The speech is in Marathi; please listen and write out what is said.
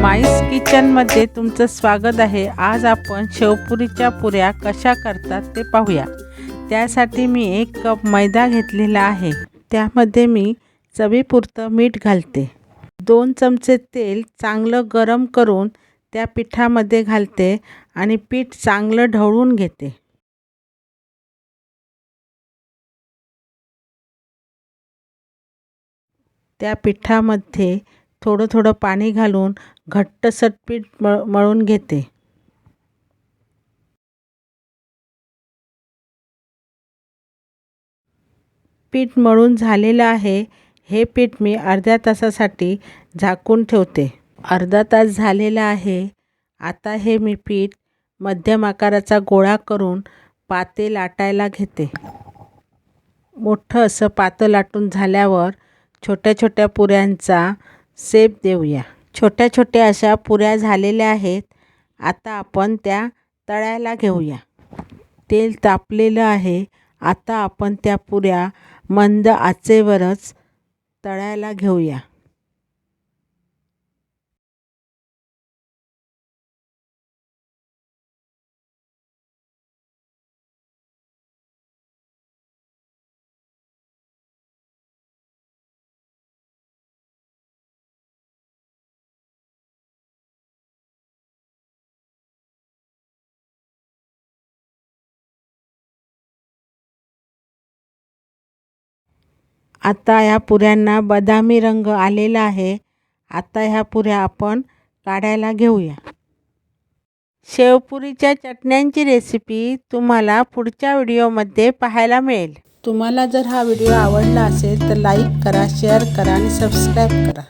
माईस किचनमध्ये तुमचं स्वागत आहे। आज आपण शेवपुरीच्या पुऱ्या कशा करतात ते पाहूया। त्यासाठी मी 1 कप मैदा घेतलेला आहे। त्यामध्ये मी चवीपुरतं मीठ घालते। 2 चमचे तेल चांगलं गरम करून त्या पिठामध्ये घालते आणि पीठ चांगलं ढवळून घेते। त्या पिठामध्ये थोडं थोडं पाणी घालून घट्टसर पीठ मळून घेते। पीठ मळून झालेलं आहे। हे पीठ मी अर्ध्या तासासाठी झाकून ठेवते। अर्धा तास झालेला आहे। आता हे मी पीठ मध्यम आकाराचा गोळा करून पाते लाटायला घेते। मोठं असं पातं लाटून झाल्यावर छोट्या छोट्या पुऱ्यांचा शेप देऊया। छोट्या छोट्या अशा पुऱ्या झालेल्या आहेत। आता आपण त्या तळायला घेऊया। तेल तापलेलं आहे। आता आपण त्या पुऱ्या मंद आचेवरच तळायला घेऊया। आता ह्या पुऱ्यांना बदामी रंग आलेला आहे। आता ह्या पुऱ्या आपण काढायला घेऊया। शेवपुरीच्या चटण्यांची रेसिपी तुम्हाला पुढच्या व्हिडिओमध्ये पाहायला मिळेल। तुम्हाला जर हा व्हिडिओ आवडला असेल तर लाईक करा, शेअर करा आणि सबस्क्राईब करा।